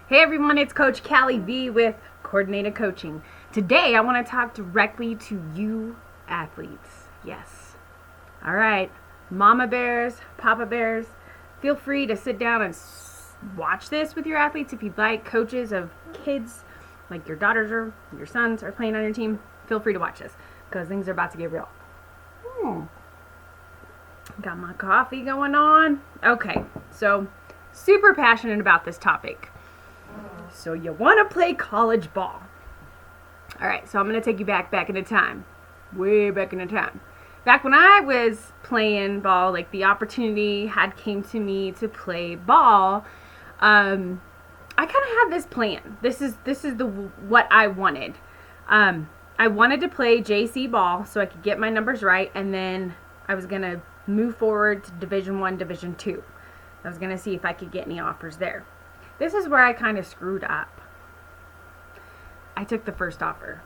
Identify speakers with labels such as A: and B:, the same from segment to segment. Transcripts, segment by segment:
A: Hey everyone, it's Coach Callie V with Coordinated Coaching. Today I want to talk directly to you athletes. Yes. All right, mama bears, papa bears, feel free to sit down and watch this with your athletes if you'd like. Coaches of kids, like your daughters or your sons are playing on your team, feel free to watch this because things are about to get real. Got my coffee going on. Okay, so super passionate about this topic. So you want to play college ball. All right, so I'm going to take you back into time. Way back into time. Back when I was playing ball, like the opportunity had came to me to play ball, I kind of had this plan. This is what I wanted. I wanted to play JC ball so I could get my numbers right, and then I was going to move forward to Division I, Division II. I was going to see if I could get any offers there. This is where I kind of screwed up. I took the first offer.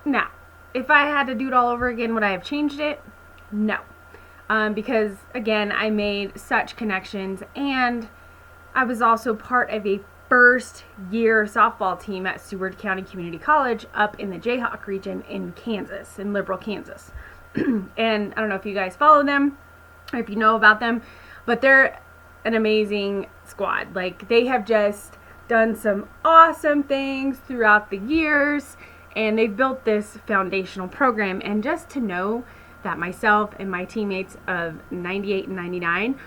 A: Now, if I had to do it all over again, would I have changed it? No. Because, again, I made such connections, and I was also part of a first-year softball team at Seward County Community College up in the Jayhawk region in Kansas, in Liberal, Kansas. And I don't know if you guys follow them or if you know about them, but they're an amazing squad. Like, they have just done some awesome things throughout the years, and they've built this foundational program. And just to know that myself and my teammates of 98 and 99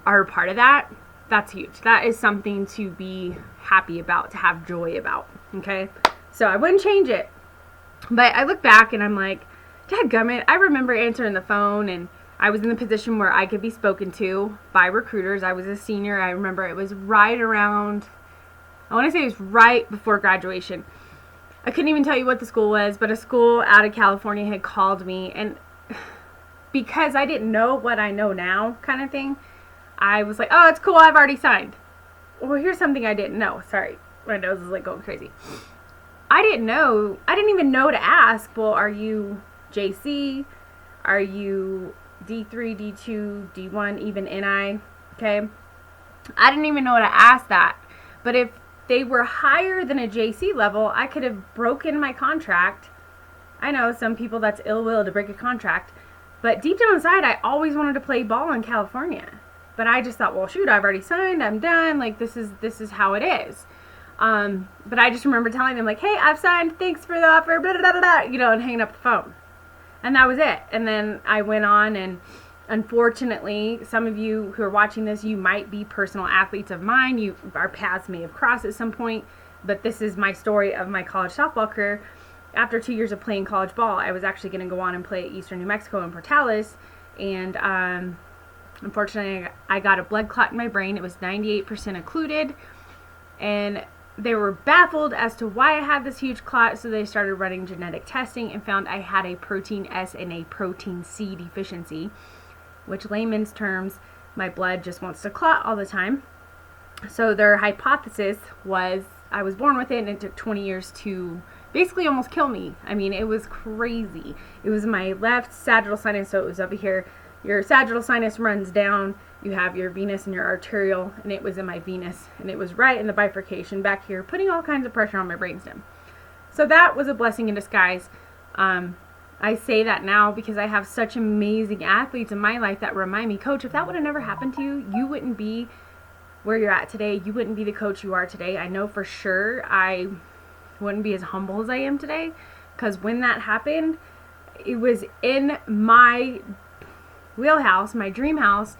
A: are a part of that, that's huge. That is something to be happy about, to have joy about, okay? So I wouldn't change it. But I look back and I'm like, dadgummit, I remember answering the phone, and I was in the position where I could be spoken to by recruiters. I was a senior. I remember it was right around, I want to say it was right before graduation. I couldn't even tell you what the school was, but a school out of California had called me. And because I didn't know what I know now kind of thing, I was like, oh, it's cool. I've already signed. Well, here's something I didn't know. Sorry. My nose is like going crazy. I didn't even know to ask, well, are you JC? Are you D3, D2, D1, even NI, okay? I didn't even know how to ask that. But if they were higher than a JC level, I could have broken my contract. I know some people that's ill will to break a contract, but deep down inside, I always wanted to play ball in California. But I just thought, well, shoot, I've already signed, I'm done, like this is how it is. But I just remember telling them, like, hey, I've signed, thanks for the offer, blah, blah, blah, blah, and hanging up the phone. And that was it. And then I went on, and unfortunately, some of you who are watching this, you might be personal athletes of mine. Our paths may have crossed at some point, but this is my story of my college softball career. After 2 years of playing college ball, I was actually going to go on and play at Eastern New Mexico in Portales, and unfortunately, I got a blood clot in my brain. It was 98% occluded, and they were baffled as to why I had this huge clot, so they started running genetic testing and found I had a protein S and a protein C deficiency, which layman's terms, my blood just wants to clot all the time. So their hypothesis was I was born with it, and it took 20 years to basically almost kill me. I mean, it was crazy. It was my left sagittal sinus, so it was over here. Your sagittal sinus runs down, you have your venous and your arterial, and it was in my venous, and it was right in the bifurcation back here, putting all kinds of pressure on my brainstem. So that was a blessing in disguise. I say that now because I have such amazing athletes in my life that remind me, Coach, if that would have never happened to you, you wouldn't be where you're at today. You wouldn't be the coach you are today. I know for sure I wouldn't be as humble as I am today, because when that happened, it was in my wheelhouse, my dream house.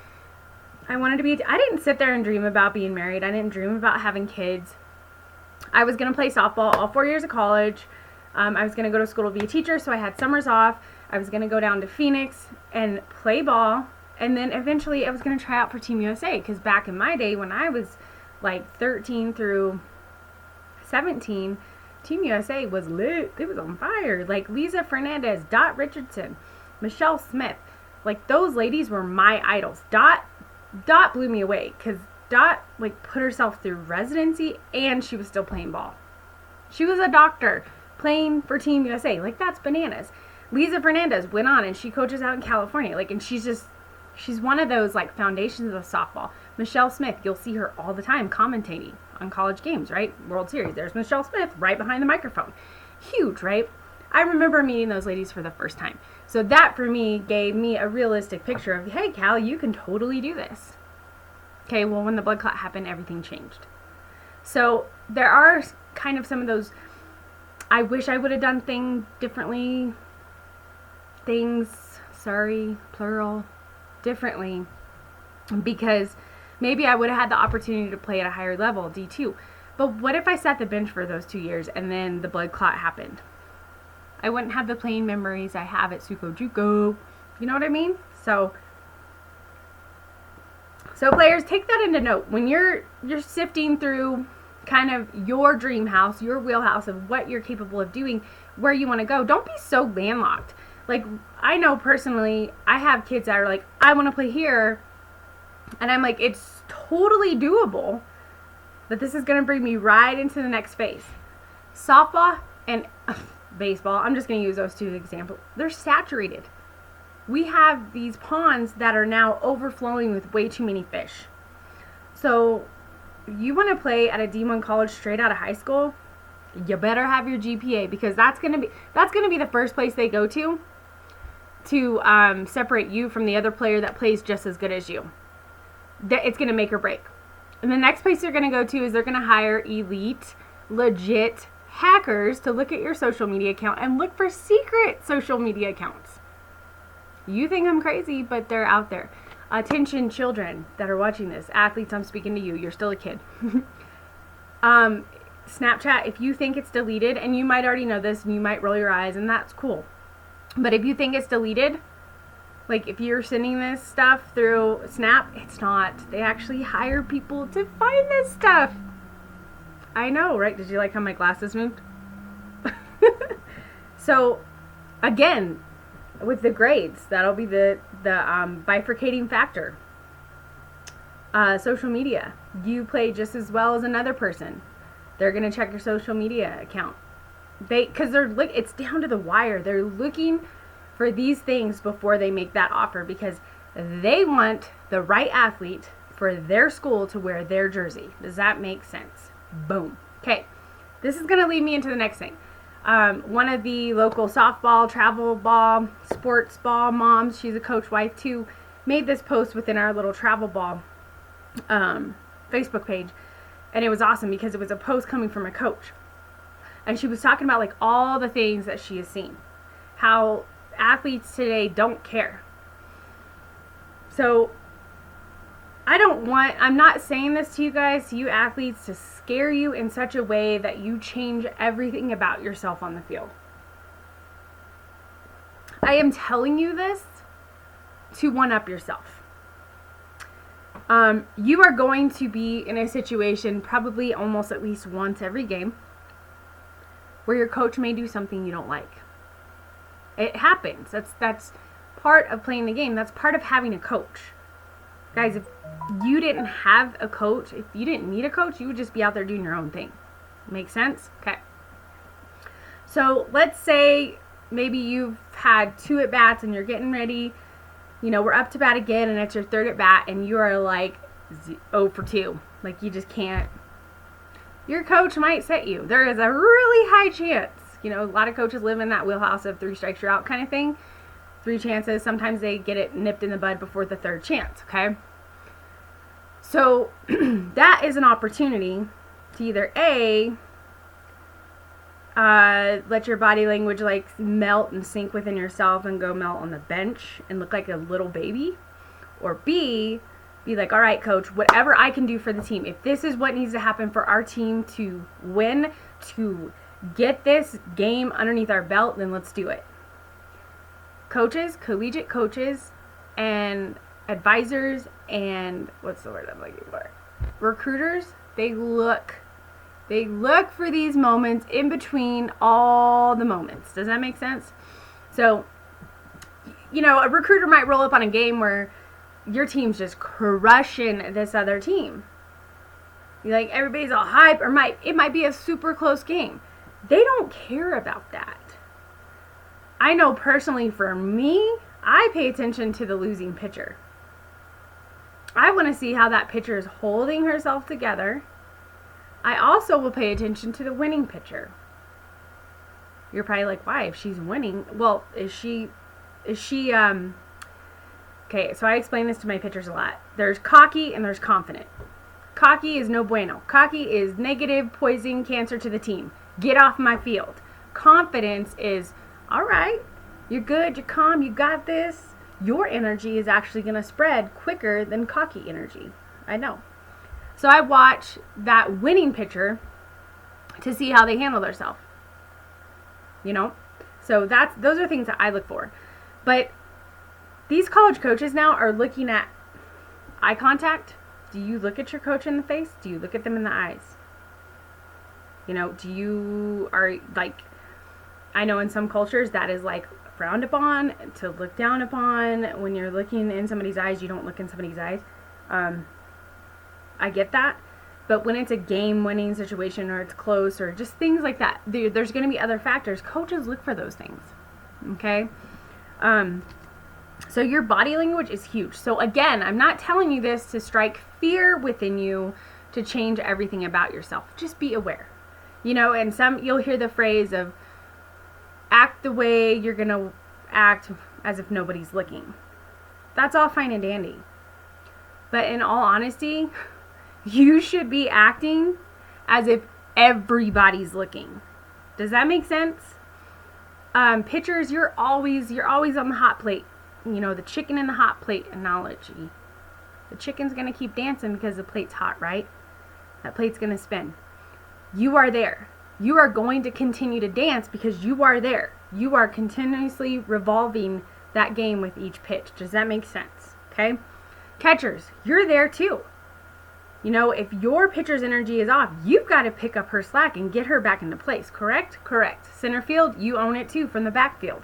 A: I didn't sit there and dream about being married. I didn't dream about having kids. I was going to play softball all 4 years of college. I was going to go to school to be a teacher, so I had summers off. I was going to go down to Phoenix and play ball, and then eventually I was going to try out for Team USA, because back in my day when I was like 13 through 17, Team USA was lit. It was on fire. Like Lisa Fernandez, Dot Richardson, Michelle Smith. Like, those ladies were my idols. Dot blew me away, because Dot, like, put herself through residency, and she was still playing ball. She was a doctor playing for Team USA. Like, that's bananas. Lisa Fernandez went on, and she coaches out in California. Like, and she's one of those, like, foundations of softball. Michelle Smith, you'll see her all the time commentating on college games, right? World Series. There's Michelle Smith right behind the microphone. Huge, right? I remember meeting those ladies for the first time. So that for me gave me a realistic picture of, hey, Cal, you can totally do this. Okay, well, when the blood clot happened, everything changed. So there are kind of some of those, I wish I would have done things differently, plural, differently, because maybe I would have had the opportunity to play at a higher level, D2. But what if I sat the bench for those 2 years and then the blood clot happened? I wouldn't have the playing memories I have at Suko Juco. You know what I mean? So players, take that into note. When you're sifting through kind of your dream house, your wheelhouse of what you're capable of doing, where you want to go, don't be so landlocked. Like, I know personally, I have kids that are like, I want to play here. And I'm like, it's totally doable. But this is going to bring me right into the next phase. Softball and baseball, I'm just going to use those two examples. They're saturated. We have these ponds that are now overflowing with way too many fish. So you want to play at a D1 college straight out of high school, you better have your GPA, because that's going to be the first place they go to separate you from the other player that plays just as good as you. It's going to make or break. And the next place they're going to go to is they're going to hire elite, legit hackers to look at your social media account and look for secret social media accounts. You think I'm crazy, but they're out there. Attention, children that are watching this. Athletes, I'm speaking to you. You're still a kid. Snapchat, if you think it's deleted, and you might already know this, and you might roll your eyes, and that's cool. But if you think it's deleted, like if you're sending this stuff through Snap, it's not. They actually hire people to find this stuff. I know, right? Did you like how my glasses moved? So, again, with the grades, that'll be the bifurcating factor. Social media, you play just as well as another person. They're gonna check your social media account. Because it's down to the wire. They're looking for these things before they make that offer, because they want the right athlete for their school to wear their jersey. Does that make sense? Boom. Okay, this is gonna lead me into the next thing. One of the local softball, travel ball, sports ball moms, she's a coach wife too, made this post within our little travel ball Facebook page. And it was awesome because it was a post coming from a coach. And she was talking about like all the things that she has seen. How athletes today don't care. So I'm not saying this to you guys, to you athletes, to scare you in such a way that you change everything about yourself on the field. I am telling you this to one-up yourself. You are going to be in a situation probably almost at least once every game where your coach may do something you don't like. It happens. That's part of playing the game. That's part of having a coach. Guys, if you didn't have a coach, if you didn't need a coach, you would just be out there doing your own thing. Make sense? Okay. So let's say maybe you've had 2 at-bats and you're getting ready. You know, we're up to bat again and it's your 3rd at-bat and you are like 0 for 2. Like you just can't. Your coach might set you. There is a really high chance. You know, a lot of coaches live in that wheelhouse of 3 strikes, you're out kind of thing. 3 chances. Sometimes they get it nipped in the bud before the 3rd chance, okay? So that is an opportunity to either A, let your body language like melt and sink within yourself and go melt on the bench and look like a little baby, or B, be like, all right, coach, whatever I can do for the team. If this is what needs to happen for our team to win, to get this game underneath our belt, then let's do it. Coaches, collegiate coaches, and advisors, and what's the word I'm looking for? Recruiters, they look for these moments in between all the moments. Does that make sense? So, you know, a recruiter might roll up on a game where your team's just crushing this other team. Like everybody's all hype, or it might be a super close game. They don't care about that. I know personally for me, I pay attention to the losing pitcher. I want to see how that pitcher is holding herself together. I also will pay attention to the winning pitcher. You're probably like, why? If she's winning, well, is she, okay, so I explain this to my pitchers a lot. There's cocky and there's confident. Cocky is no bueno. Cocky is negative, poison, cancer to the team. Get off my field. Confidence is, all right, you're good, you're calm, you got this. Your energy is actually going to spread quicker than cocky energy. I know. So I watch that winning pitcher to see how they handle themselves. You know? So those are things that I look for. But these college coaches now are looking at eye contact. Do you look at your coach in the face? Do you look at them in the eyes? You know, I know in some cultures that is like frowned upon, to look down upon. When you're looking in somebody's eyes, you don't look in somebody's eyes. I get that. But when it's a game-winning situation or it's close or just things like that, there's going to be other factors. Coaches look for those things. Okay? So your body language is huge. So again, I'm not telling you this to strike fear within you to change everything about yourself. Just be aware. You know, and you'll hear the phrase of act the way you're going to act as if nobody's looking. That's all fine and dandy. But in all honesty, you should be acting as if everybody's looking. Does that make sense? Pitchers, you're always on the hot plate. You know, the chicken in the hot plate analogy. The chicken's going to keep dancing because the plate's hot, right? That plate's going to spin. You are there. You are going to continue to dance because you are there. You are continuously revolving that game with each pitch. Does that make sense? Okay? Catchers, you're there too. You know, if your pitcher's energy is off, you've got to pick up her slack and get her back into place. Correct? Correct. Center field, you own it too from the backfield.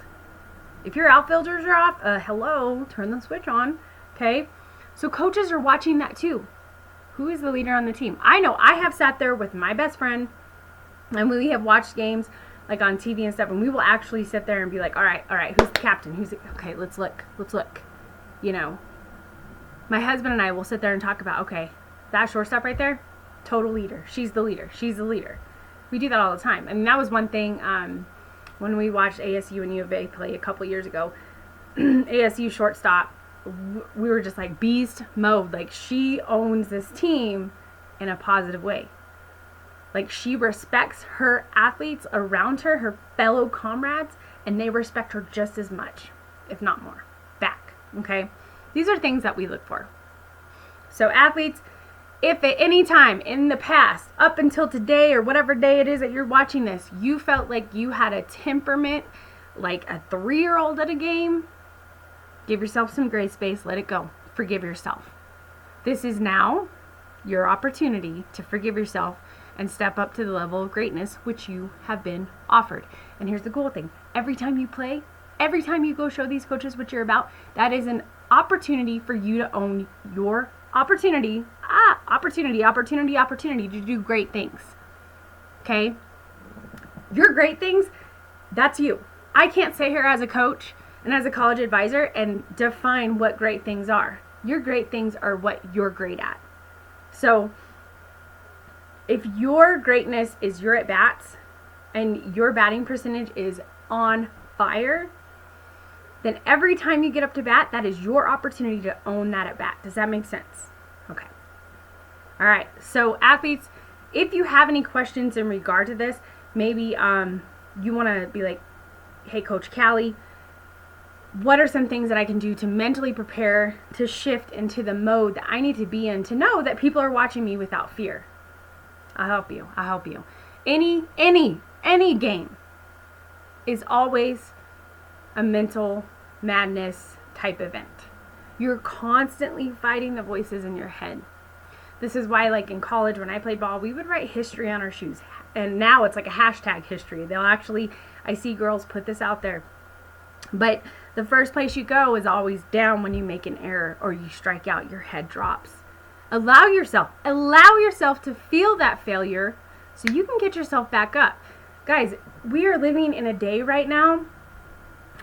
A: If your outfielders are off, hello, turn the switch on. Okay? So coaches are watching that too. Who is the leader on the team? I know I have sat there with my best friend and we have watched games like on TV and stuff, and we will actually sit there and be like, all right, who's the captain? Okay, let's look. You know, my husband and I will sit there and talk about, okay, that shortstop right there, total leader. She's the leader. We do that all the time. I mean, that was one thing when we watched ASU and U of A play a couple years ago. ASU shortstop, we were just like beast mode. Like, she owns this team in a positive way. Like, she respects her athletes around her, her fellow comrades, and they respect her just as much, if not more, back. Okay? These are things that we look for. So athletes, if at any time in the past, up until today or whatever day it is that you're watching this, you felt like you had a temperament like a 3-year-old at a game, give yourself some grace space, let it go. Forgive yourself. This is now your opportunity to forgive yourself and step up to the level of greatness which you have been offered. And here's the cool thing. Every time you play, every time you go show these coaches what you're about, that is an opportunity for you to own your opportunity to do great things. Okay? Your great things, that's you. I can't sit here as a coach and as a college advisor and define what great things are. Your great things are what you're great at. So, if your greatness is your at-bats and your batting percentage is on fire, then every time you get up to bat, that is your opportunity to own that at-bat. Does that make sense? Okay. All right. So athletes, if you have any questions in regard to this, maybe you want to be like, hey, Coach Callie, what are some things that I can do to mentally prepare to shift into the mode that I need to be in to know that people are watching me without fear? I'll help you. Any game is always a mental madness type event. You're constantly fighting the voices in your head. This is why, like in college, when I played ball, we would write history on our shoes. And now it's like a hashtag history. I see girls put this out there. But the first place you go is always down when you make an error or you strike out, your head drops. Allow yourself to feel that failure so you can get yourself back up. Guys, we are living in a day right now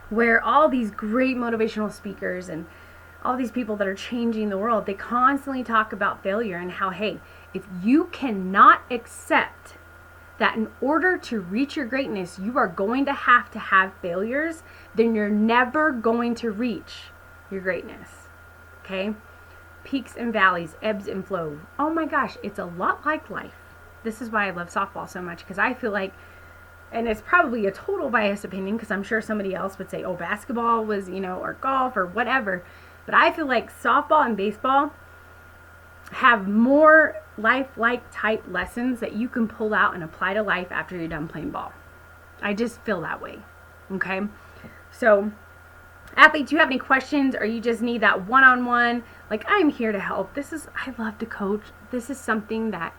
A: where all these great motivational speakers and all these people that are changing the world, they constantly talk about failure and how, hey, if you cannot accept that in order to reach your greatness, you are going to have failures, then you're never going to reach your greatness. Okay? Peaks and valleys, ebbs and flows. Oh my gosh, it's a lot like life. This is why I love softball so much, because I feel like, and it's probably a total biased opinion, because I'm sure somebody else would say, oh, basketball was, or golf or whatever. But I feel like softball and baseball have more life-like type lessons that you can pull out and apply to life after you're done playing ball. I just feel that way. Okay? So, athletes, you have any questions, or you just need that one-on-one, like, I'm here to help. I love to coach. This is something that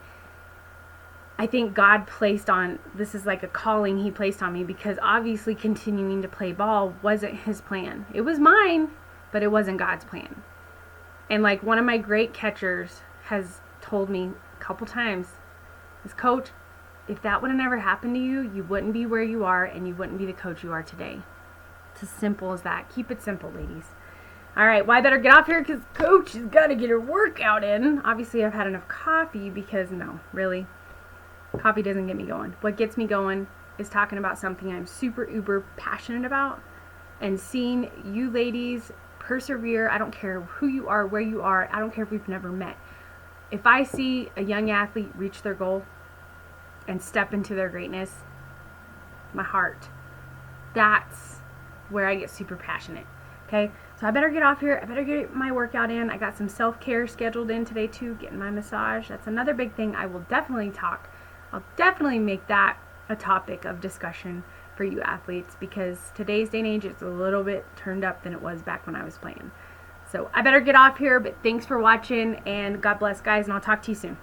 A: I think God placed on, this is like a calling he placed on me, because obviously continuing to play ball wasn't his plan. It was mine, but it wasn't God's plan. And like one of my great catchers has told me a couple times, is, Coach, if that would have never happened to you, you wouldn't be where you are, and you wouldn't be the coach you are today. It's as simple as that. Keep it simple, ladies. All right, well, I better get off here because Coach has got to get her workout in. Obviously, I've had enough coffee because, no, really, coffee doesn't get me going. What gets me going is talking about something I'm super uber passionate about, and seeing you ladies persevere. I don't care who you are, where you are. I don't care if we've never met. If I see a young athlete reach their goal and step into their greatness, my heart, that's where I get super passionate. Okay, so I better get off here. I better get my workout in. I got some self-care scheduled in today too, getting my massage. That's another big thing I will definitely talk. I'll definitely make that a topic of discussion for you athletes, because today's day and age is a little bit turned up than it was back when I was playing. So I better get off here, but thanks for watching, and God bless, guys, and I'll talk to you soon.